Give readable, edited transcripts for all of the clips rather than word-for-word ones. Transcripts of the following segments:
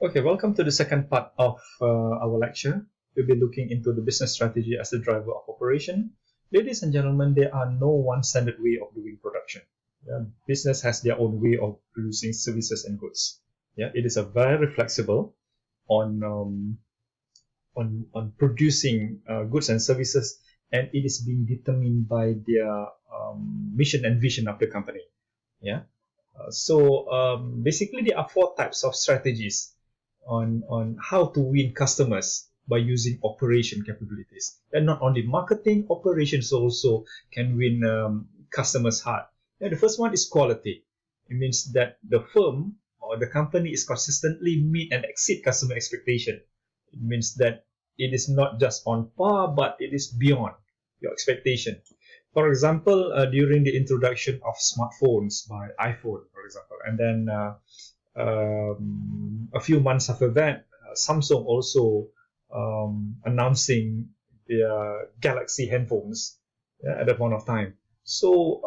Okay, welcome to the second part of our lecture. We'll be looking into the business strategy as the driver of operation. Ladies and gentlemen, there are no one standard way of doing production. Yeah, business has their own way of producing services and goods. Yeah, it is a very flexible on producing goods and services, and it is being determined by their mission and vision of the company. Yeah. Basically, there are four types of strategies on how to win customers by using operation capabilities. And not only marketing, operations also can win customers' heart. And the first one is quality. It means that the firm or the company is consistently meet and exceed customer expectation. It means that it is not just on par, but it is beyond your expectation. For example, during the introduction of smartphones by iPhone, for example, and then a few months after that, Samsung also announcing their Galaxy handphones at that point of time. So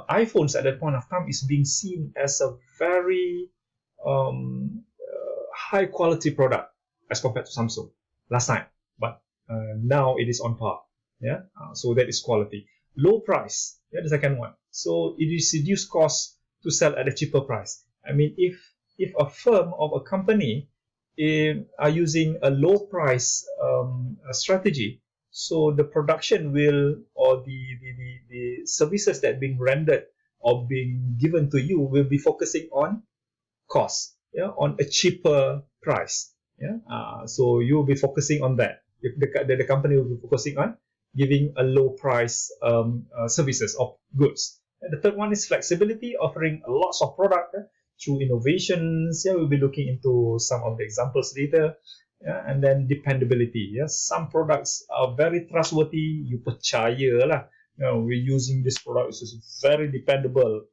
iPhones at that point of time is being seen as a very high quality product as compared to Samsung last time, but now it is on par. Yeah, so that is quality. Low price, yeah, the second one. So it is reduced cost to sell at a cheaper price. I mean, if a firm or a company are using a low price strategy, so the production will, or the services that being rendered or being given to you will be focusing on cost, yeah, on a cheaper price. Yeah, so you will be focusing on that. If the company will be focusing on giving a low price services of goods. And the third one is flexibility, offering lots of product through innovations. Yeah, we'll be looking into some of the examples later. Yeah, and then dependability. Yeah, some products are very trustworthy. You percaya lah. We're using this product. It's very dependable.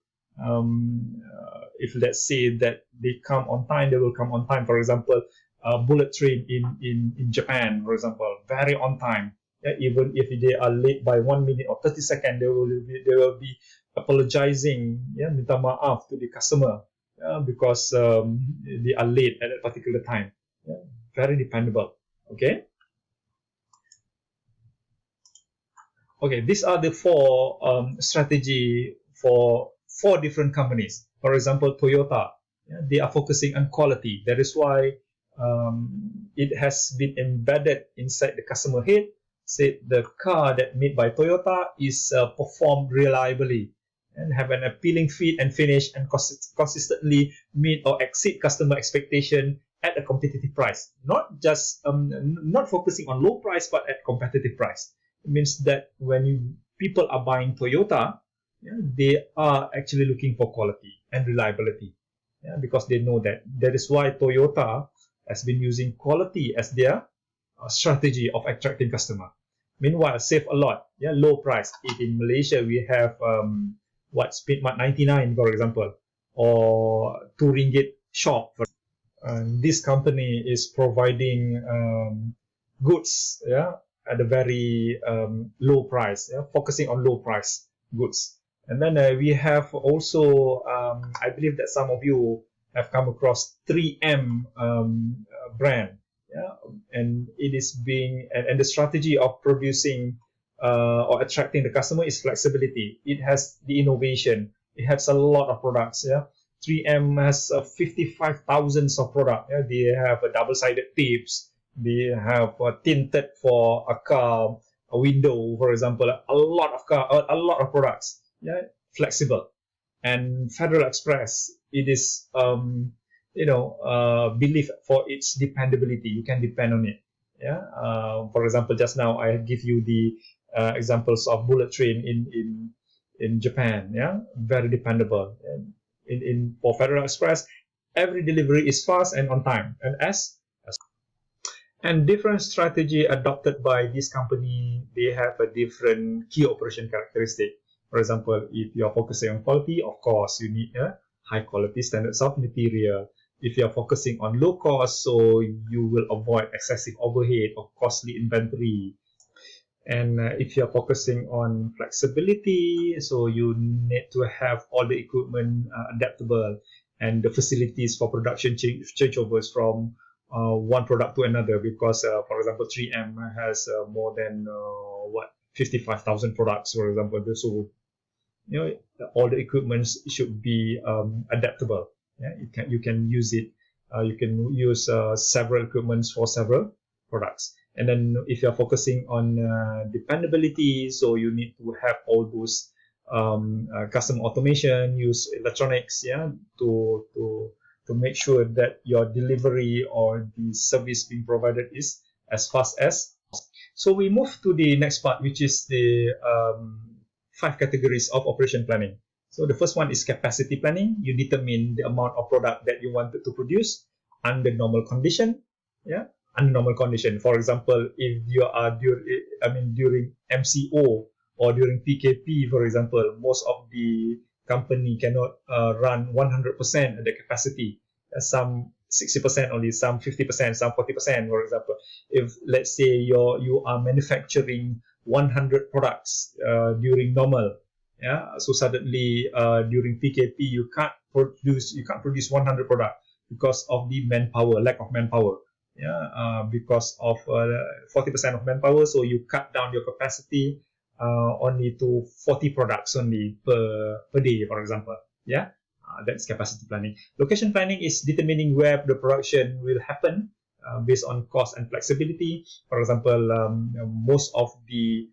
If let's say that they come on time, they will come on time. For example, bullet train in Japan, for example, very on time. Yeah, even if they are late by 1 minute or 30 seconds, they will be apologizing, yeah, minta maaf to the customer, because they are late at a particular time. Yeah, very dependable. Okay. Okay, these are the four strategy for four different companies. For example, Toyota, yeah, they are focusing on quality. That is why it has been embedded inside the customer head. Say the car that made by Toyota is performed reliably and have an appealing fit and finish and consistently meet or exceed customer expectation at a competitive price. Not just not focusing on low price, but at competitive price. It means that when people are buying Toyota, yeah, they are actually looking for quality and reliability, yeah, because they know that. That is why Toyota has been using quality as their strategy of attracting customer. Meanwhile, save a lot. Yeah, low price. If in Malaysia we have Speedmart 99, for example, or 2 ringgit shop. This company is providing goods, yeah, at a very low price, yeah, focusing on low price goods. And then we have also, I believe that some of you have come across 3M brand. Yeah, and it is being, and the strategy of producing or attracting the customer is flexibility. It has the innovation. It has a lot of products. Yeah, 3M has 55,000 of product. Yeah, they have a double-sided tapes. They have tinted for a car, a window, for example. A lot of products. Yeah, flexible. And Federal Express, it is belief for its dependability. You can depend on it. Yeah. For example, just now I give you the examples of bullet train in Japan. Yeah, very dependable. And for Federal Express, every delivery is fast and on time. And different strategy adopted by this company, they have a different key operation characteristic. For example, if you are focusing on quality, of course, you need a high quality standards of material. If you are focusing on low cost, so you will avoid excessive overhead or costly inventory. And if you're focusing on flexibility, so you need to have all the equipment adaptable and the facilities for production changeovers from one product to another, because for example 3M has more than 55,000 products, for example. So all the equipment should be adaptable. Yeah, you can use it. You can use several equipments for several products. And then if you're focusing on dependability, so you need to have all those custom automation, use electronics, to make sure that your delivery or the service being provided is as fast as. So we move to the next part, which is the 5 categories of operation planning. So the first one is capacity planning. You determine the amount of product that you wanted to produce under normal condition. Under normal condition. For example, if you are during MCO or during PKP, for example, most of the company cannot run 100% at the capacity. Some 60% only, some 50%, some 40%, for example. If let's say you are manufacturing 100 products during normal, so suddenly during PKP you can't produce 100 products because of the lack of manpower. Because of 40% of manpower, so you cut down your capacity only to 40 products only per day, for example. That's capacity planning. Location planning is determining where the production will happen based on cost and flexibility. For example, most of the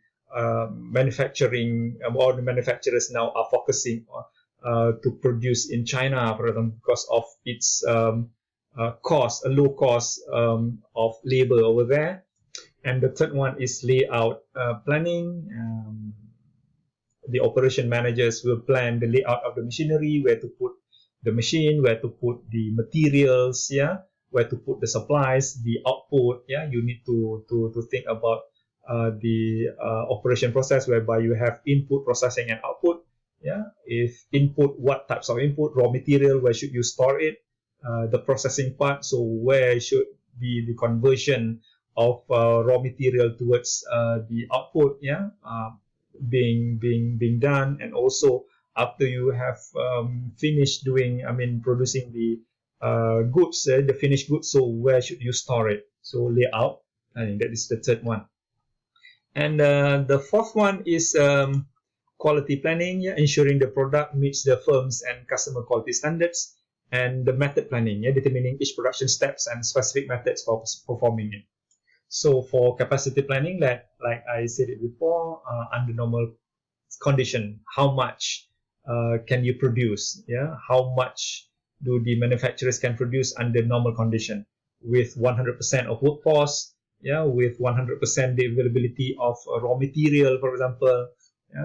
manufacturing or the manufacturers now are focusing to produce in China, for example, because of its low cost of labor over there. And the third one is layout planning. The operation managers will plan the layout of the machinery, where to put the machine, where to put the materials, where to put the supplies, the output. You need to think about the operation process, whereby you have input, processing, and output. If input, what types of input, raw material, where should you store it? The processing part, so where should be the conversion of raw material towards the output, being done. And also after you have finished producing the goods, the finished goods, so where should you store it? So layout, I think that is the third one. And the fourth one is quality planning, ensuring the product meets the firm's and customer quality standards. And the method planning, determining each production steps and specific methods for performing it. So for capacity planning, like I said it before, under normal condition, how much can you produce? How much do the manufacturers can produce under normal condition with 100% of workforce? With 100% the availability of raw material, for example.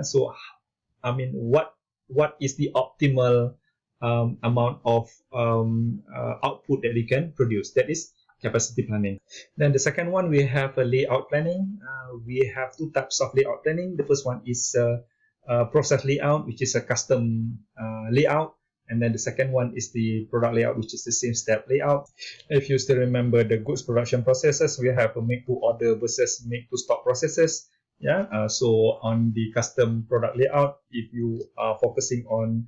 So what is the optimal amount of output that you can produce? That is capacity planning. Then the second one, we have a layout planning. We have 2 types of layout planning. The first one is process layout, which is a custom layout. And then the second one is the product layout, which is the same step layout. If you still remember the goods production processes, we have a make to order versus make to stock processes. So on the custom product layout, if you are focusing on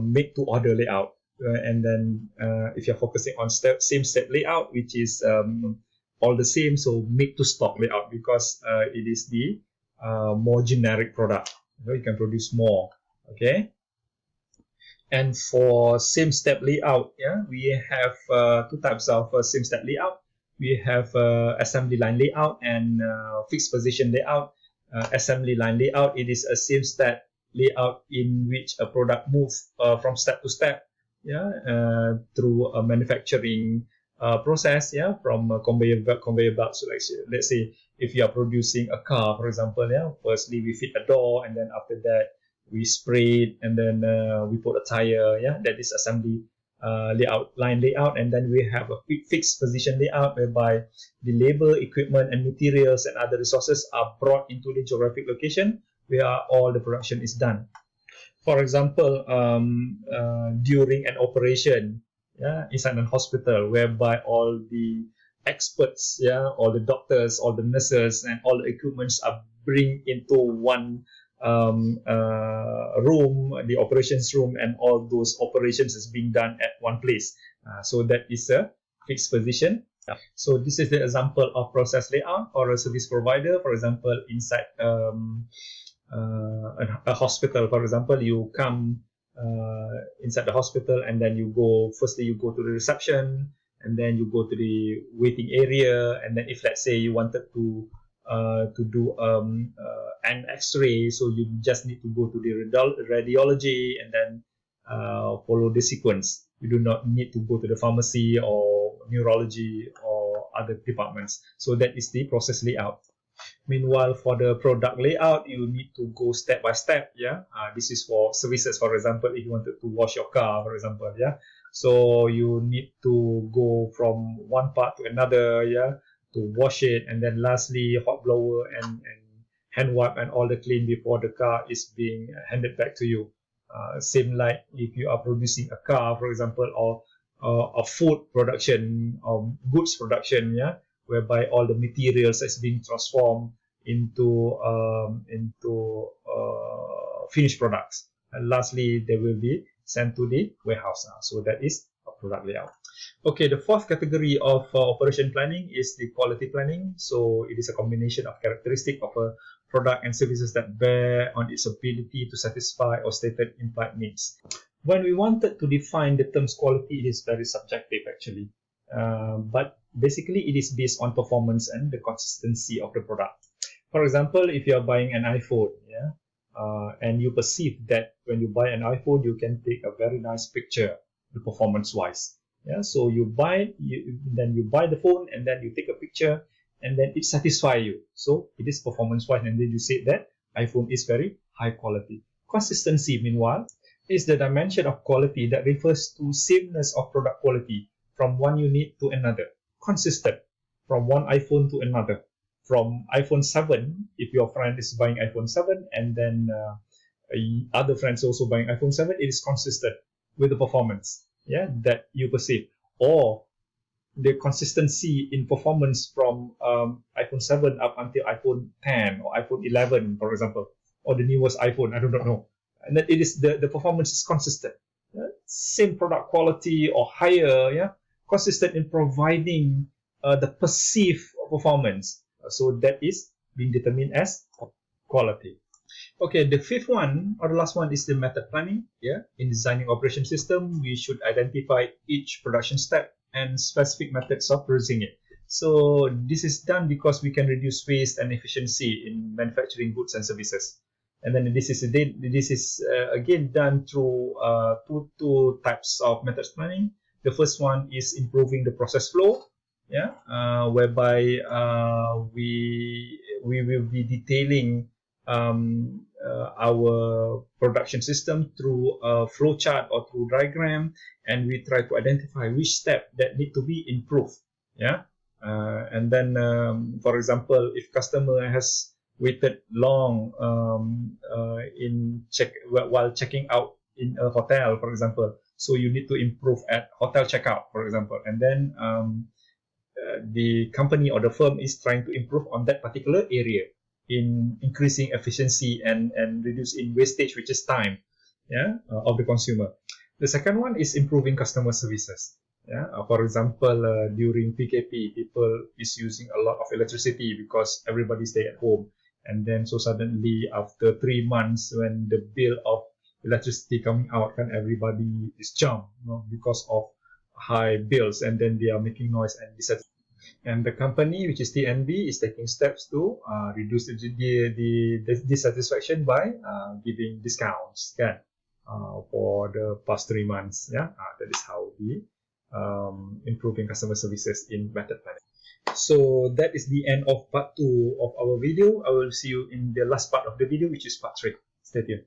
make to order layout, and then if you're focusing on same step layout, which is all the same, so make to stock layout, because it is the more generic product, you can produce more. Okay. And for same step layout, we have 2 types of same step layout. We have assembly line layout and fixed position layout. Assembly line layout, it is a same step layout in which a product moves from step to step, through a manufacturing process, from a conveyor belt. So let's say if you are producing a car, for example, firstly we fit a door, and then after that we spray it, and then we put a tire. That is assembly line layout. And then we have a fixed position layout, whereby the labor, equipment, and materials and other resources are brought into the geographic location where all the production is done. For example, during an operation, inside a hospital, whereby all the experts, all the doctors, all the nurses, and all the equipments are bring into one room, the operations room, and all those operations is being done at one place. So that is a fixed position So this is the example of process layout or a service provider. For example, inside a hospital, for example, you come inside the hospital, and then you go, firstly you go to the reception, and then you go to the waiting area, and then if let's say you wanted to do an x-ray, so you just need to go to the radiology and then follow the sequence. You do not need to go to the pharmacy or neurology or other departments. So that is the process layout. Meanwhile, for the product layout, you need to go step by step. Yeah, this is for services. For example, if you wanted to wash your car, for example, yeah, so you need to go from one part to another, yeah, to wash it, and then lastly, hot blower and hand wipe and all the clean before the car is being handed back to you. Same like if you are producing a car, for example, or a food production or goods production, yeah, whereby all the materials is being transformed into finished products. And lastly, they will be sent to the warehouse. So that is a product layout. Okay, the fourth category of operation planning is the quality planning. So it is a combination of characteristics of a product and services that bear on its ability to satisfy or stated implied needs. When we wanted to define the terms quality, it is very subjective actually. But basically it is based on performance and the consistency of the product. For example, if you are buying an iPhone, yeah, and you perceive that when you buy an iPhone, you can take a very nice picture, the performance-wise. Yeah, so you buy, then you buy the phone, and then you take a picture, and then it satisfies you. So it is performance-wise, and then you say that iPhone is very high quality. Consistency, meanwhile, is the dimension of quality that refers to sameness of product quality from one unit to another. Consistent from one iPhone to another. From iPhone 7, if your friend is buying iPhone 7 and then other friends also buying iPhone 7, it is consistent with the performance, yeah, that you perceive. Or the consistency in performance from iPhone 7 up until iPhone 10 or iPhone 11, for example, or the newest iPhone, I do not know. And then it is the performance is consistent. Yeah? Same product quality or higher, yeah, consistent in providing the perceived performance. So that is being determined as quality. Okay, the fifth one or the last one is the method planning. Yeah, in designing operation system, we should identify each production step and specific methods of producing it. So this is done because we can reduce waste and efficiency in manufacturing goods and services. And then this is again done through two types of methods planning. The first one is improving the process flow, yeah, whereby we will be detailing our production system through a flow chart or through diagram, and we try to identify which step that need to be improved, yeah. And then for example, if customer has waited long while checking out in a hotel, for example, so you need to improve at hotel checkout, for example, and then the company or the firm is trying to improve on that particular area in increasing efficiency and reducing wastage, which is time, yeah, of the consumer. The second one is improving customer services. Yeah, for example, during PKP, people is using a lot of electricity because everybody stay at home, and then so suddenly after 3 months, when the bill of electricity coming out, and everybody is jumped, because of high bills, and then they are making noise and dissatisfied. And the company, which is TNB, is taking steps to reduce the dissatisfaction by giving discounts, can, for the past 3 months. Yeah, that is how we improving customer services in method planning. So that is the end of part 2 of our video. I will see you in the last part of the video, which is part 3. Stay tuned.